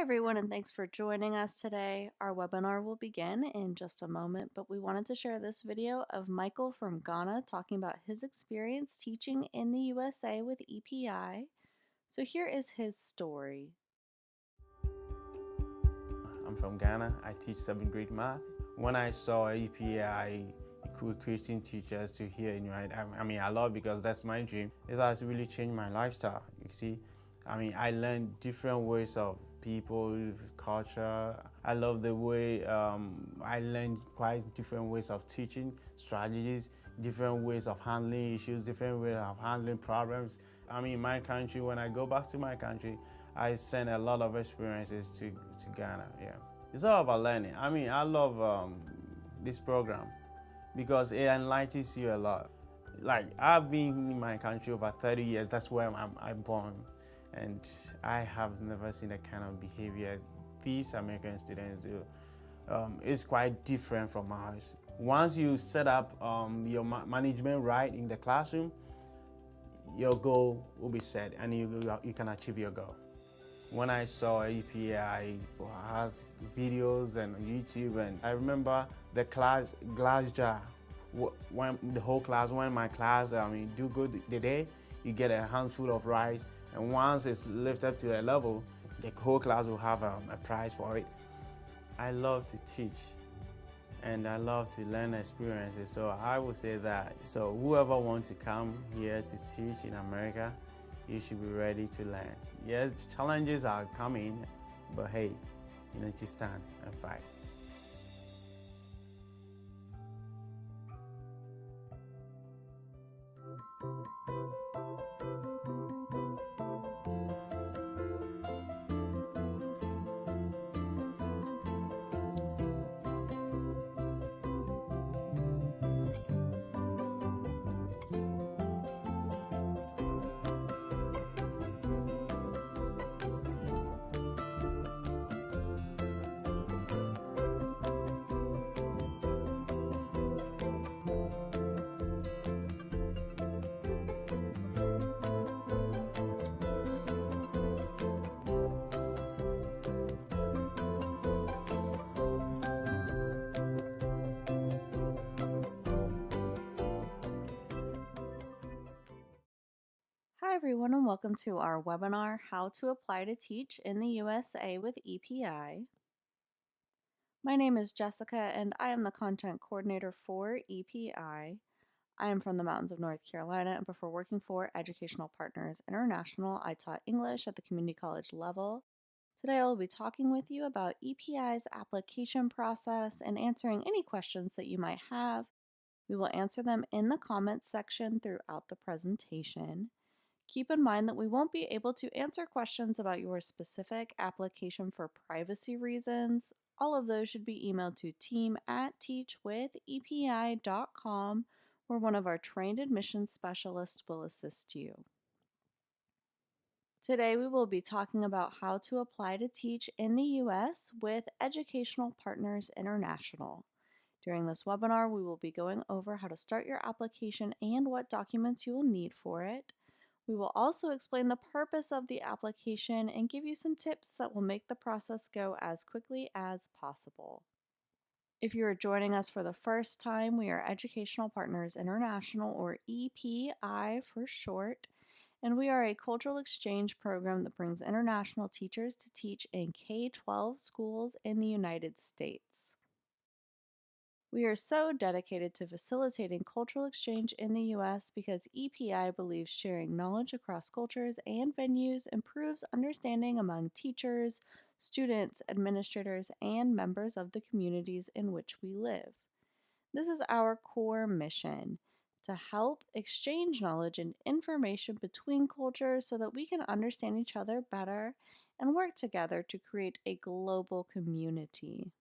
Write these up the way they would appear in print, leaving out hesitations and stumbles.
everyone, and thanks for joining us today. Our webinar will begin in just a moment, but we wanted to share this video of Michael from Ghana talking about his experience teaching in the USA with EPI. So here is his story. I'm from Ghana. I teach 7th grade math. When I saw EPI recruiting teachers to here in United, I love it because that's my dream. It has really changed my lifestyle. You see, I learned different ways of people, culture. I love the way I learned quite different ways of teaching, strategies, different ways of handling issues, different ways of handling problems. My country, when I go back to my country, I send a lot of experiences to Ghana. Yeah, it's all about learning. I love this program because it enlightens you a lot. Like, I've been in my country over 30 years. That's where I'm born, and I have never seen the kind of behavior these American students do. It's quite different from ours. Once you set up your management right in the classroom, your goal will be set and you can achieve your goal. When I saw EPI has videos and YouTube, and I remember the glass jar. When the whole class, when my class, do good the day, you get a handful of rice, and once it's lifted up to a level, the whole class will have a prize for it. I love to teach, and I love to learn experiences. So I would say that. So whoever wants to come here to teach in America, you should be ready to learn. Yes, challenges are coming, but hey, you need to stand and fight. Hi everyone, and welcome to our webinar, How to Apply to Teach in the USA with EPI. My name is Jessica, and I am the content coordinator for EPI. I am from the mountains of North Carolina, and before working for Educational Partners International, I taught English at the community college level. Today I will be talking with you about EPI's application process and answering any questions that you might have. We will answer them in the comments section throughout the presentation. Keep in mind that we won't be able to answer questions about your specific application for privacy reasons. All of those should be emailed to team@teachwithepi.com, where one of our trained admissions specialists will assist you. Today we will be talking about how to apply to teach in the U.S. with Educational Partners International. During this webinar, we will be going over how to start your application and what documents you will need for it. We will also explain the purpose of the application and give you some tips that will make the process go as quickly as possible. If you are joining us for the first time, we are Educational Partners International, or EPI for short, and we are a cultural exchange program that brings international teachers to teach in K-12 schools in the United States. We are so dedicated to facilitating cultural exchange in the U.S. because EPI believes sharing knowledge across cultures and venues improves understanding among teachers, students, administrators, and members of the communities in which we live. This is our core mission: to help exchange knowledge and information between cultures so that we can understand each other better and work together to create a global community.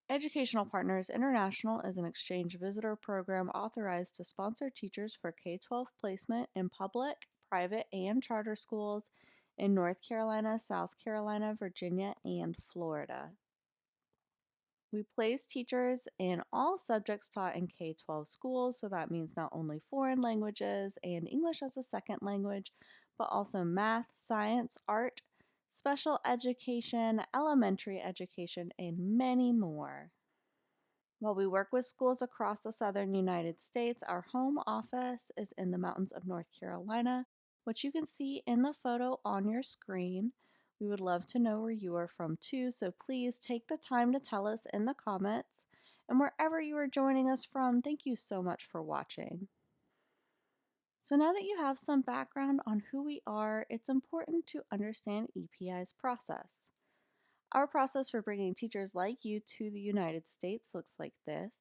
Educational Partners International is an exchange visitor program authorized to sponsor teachers for K-12 placement in public, private, and charter schools in North Carolina, South Carolina, Virginia, and Florida. We place teachers in all subjects taught in K-12 schools, so that means not only foreign languages and English as a second language, but also math, science, art, special education, elementary education, and many more. While we work with schools across the southern United States, our home office is in the mountains of North Carolina, which you can see in the photo on your screen. We would love to know where you are from too, so please take the time to tell us in the comments. And wherever you are joining us from, thank you so much for watching. So now that you have some background on who we are, it's important to understand EPI's process. Our process for bringing teachers like you to the United States looks like this.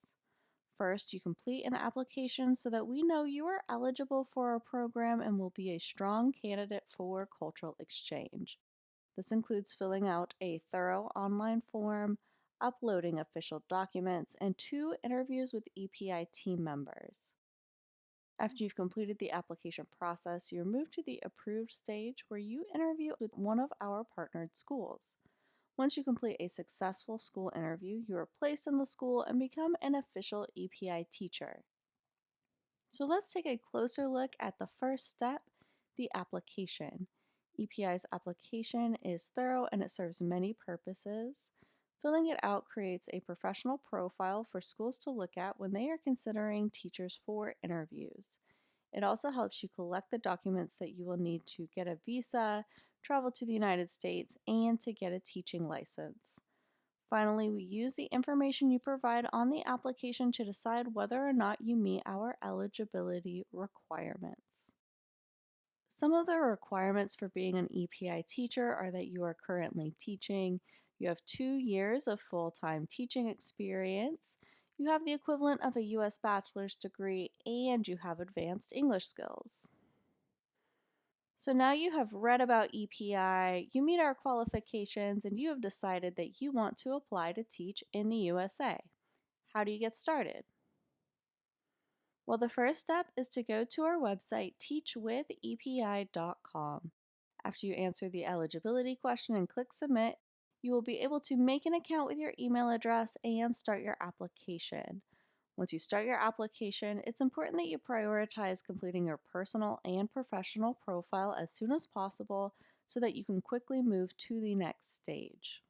First, you complete an application so that we know you are eligible for our program and will be a strong candidate for cultural exchange. This includes filling out a thorough online form, uploading official documents, and 2 interviews with EPI team members. After you've completed the application process, you're moved to the approved stage where you interview with one of our partnered schools. Once you complete a successful school interview, you are placed in the school and become an official EPI teacher. So let's take a closer look at the first step, the application. EPI's application is thorough and it serves many purposes. Filling it out creates a professional profile for schools to look at when they are considering teachers for interviews. It also helps you collect the documents that you will need to get a visa, travel to the United States, and to get a teaching license. Finally, we use the information you provide on the application to decide whether or not you meet our eligibility requirements. Some of the requirements for being an EPI teacher are that you are currently teaching, you have 2 years of full-time teaching experience, you have the equivalent of a U.S. bachelor's degree, and you have advanced English skills. So now you have read about EPI, you meet our qualifications, and you have decided that you want to apply to teach in the USA. How do you get started? Well, the first step is to go to our website, teachwithepi.com. After you answer the eligibility question and click submit, you will be able to make an account with your email address and start your application. Once you start your application, it's important that you prioritize completing your personal and professional profile as soon as possible so that you can quickly move to the next stage.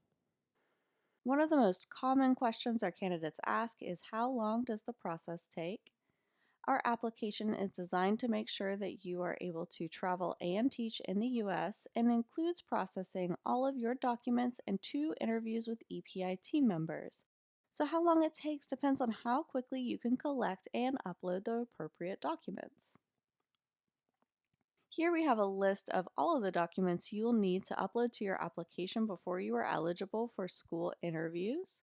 One of the most common questions our candidates ask is, how long does the process take? Our application is designed to make sure that you are able to travel and teach in the U.S. and includes processing all of your documents and 2 interviews with EPI team members. So, how long it takes depends on how quickly you can collect and upload the appropriate documents. Here we have a list of all of the documents you'll need to upload to your application before you are eligible for school interviews.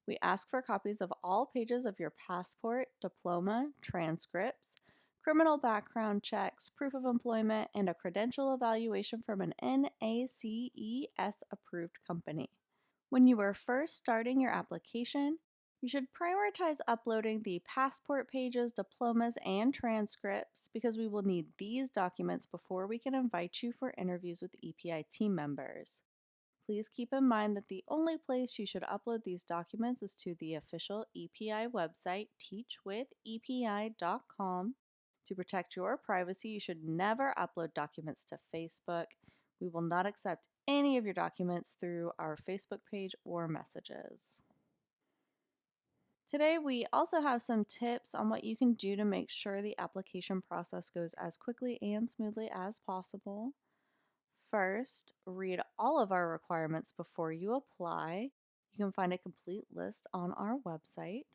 We ask for copies of all pages of your passport, diploma, transcripts, criminal background checks, proof of employment, and a credential evaluation from an NACES approved company. When you are first starting your application, you should prioritize uploading the passport pages, diplomas, and transcripts because we will need these documents before we can invite you for interviews with EPI team members. Please keep in mind that the only place you should upload these documents is to the official EPI website, teachwithepi.com. To protect your privacy, you should never upload documents to Facebook. We will not accept any of your documents through our Facebook page or messages. Today, we also have some tips on what you can do to make sure the application process goes as quickly and smoothly as possible. First, read all of our requirements before you apply. You can find a complete list on our website.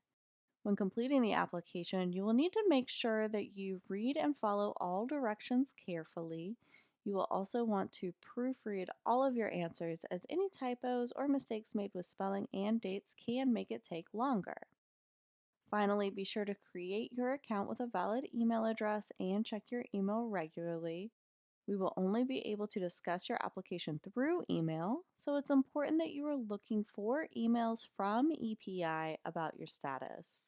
When completing the application, you will need to make sure that you read and follow all directions carefully. You will also want to proofread all of your answers, as any typos or mistakes made with spelling and dates can make it take longer. Finally, be sure to create your account with a valid email address and check your email regularly. We will only be able to discuss your application through email, so it's important that you are looking for emails from EPI about your status.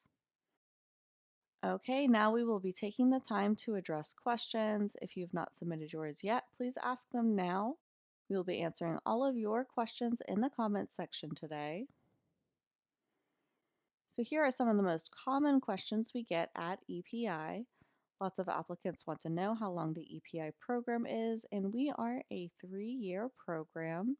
Okay, now we will be taking the time to address questions. If you have not submitted yours yet, please ask them now. We will be answering all of your questions in the comments section today. So here are some of the most common questions we get at EPI. Lots of applicants want to know how long the EPI program is, and we are a 3-year program.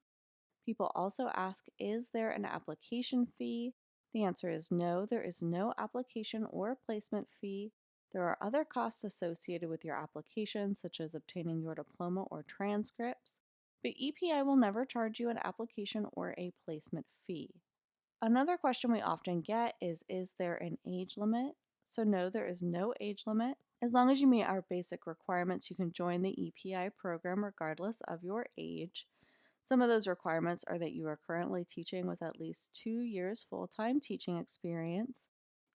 People also ask, is there an application fee? The answer is no, there is no application or placement fee. There are other costs associated with your application, such as obtaining your diploma or transcripts, but EPI will never charge you an application or a placement fee. Another question we often get is there an age limit? So, no, there is no age limit. As long as you meet our basic requirements, you can join the EPI program regardless of your age. Some of those requirements are that you are currently teaching with at least 2 years full-time teaching experience,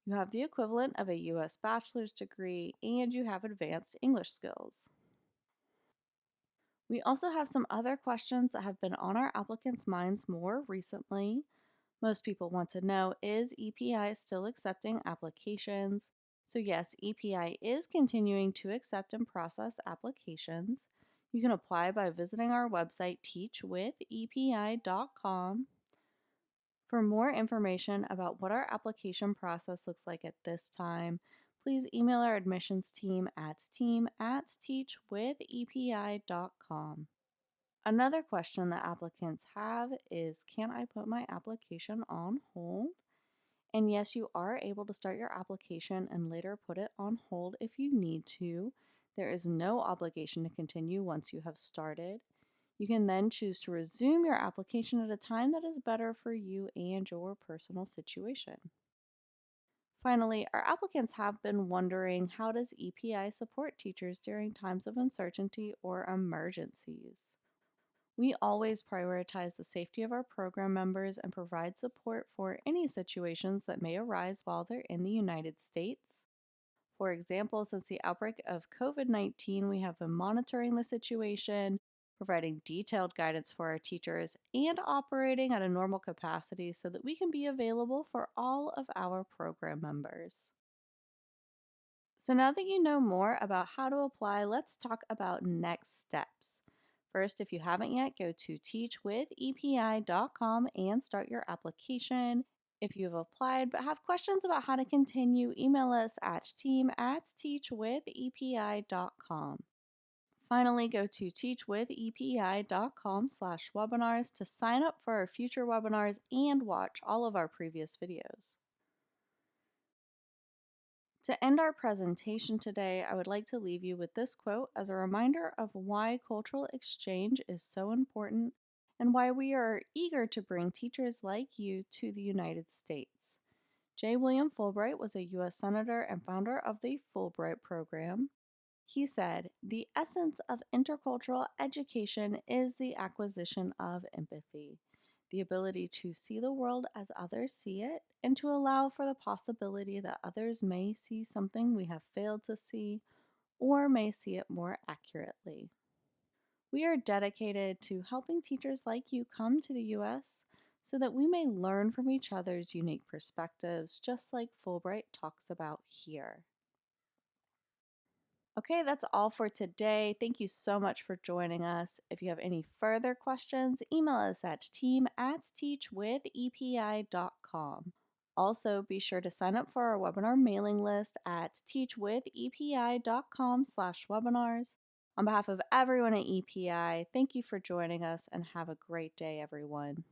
you have the equivalent of a U.S. bachelor's degree, and you have advanced English skills. We also have some other questions that have been on our applicants' minds more recently. Most people want to know, is EPI still accepting applications? So yes, EPI is continuing to accept and process applications. You can apply by visiting our website teachwithepi.com. For more information about what our application process looks like at this time, please email our admissions team at team@teachwithepi.com. Another question that applicants have is, can I put my application on hold? And yes, you are able to start your application and later put it on hold if you need to. There is no obligation to continue once you have started. You can then choose to resume your application at a time that is better for you and your personal situation. Finally, our applicants have been wondering, how does EPI support teachers during times of uncertainty or emergencies? We always prioritize the safety of our program members and provide support for any situations that may arise while they're in the United States. For example, since the outbreak of COVID-19, we have been monitoring the situation, providing detailed guidance for our teachers, and operating at a normal capacity so that we can be available for all of our program members. So now that you know more about how to apply, let's talk about next steps. First, if you haven't yet, go to teachwithepi.com and start your application. If you have applied but have questions about how to continue, email us at team@teachwithepi.com. Finally, go to teachwithepi.com/webinars to sign up for our future webinars and watch all of our previous videos. To end our presentation today, I would like to leave you with this quote as a reminder of why cultural exchange is so important and why we are eager to bring teachers like you to the United States. J. William Fulbright was a U.S. Senator and founder of the Fulbright Program. He said, "The essence of intercultural education is the acquisition of empathy, the ability to see the world as others see it, and to allow for the possibility that others may see something we have failed to see or may see it more accurately." We are dedicated to helping teachers like you come to the U.S. so that we may learn from each other's unique perspectives, just like Fulbright talks about here. Okay, that's all for today. Thank you so much for joining us. If you have any further questions, email us at team@teachwithepi.com. Also, be sure to sign up for our webinar mailing list at teachwithepi.com/webinars. On behalf of everyone at EPI, thank you for joining us and have a great day, everyone.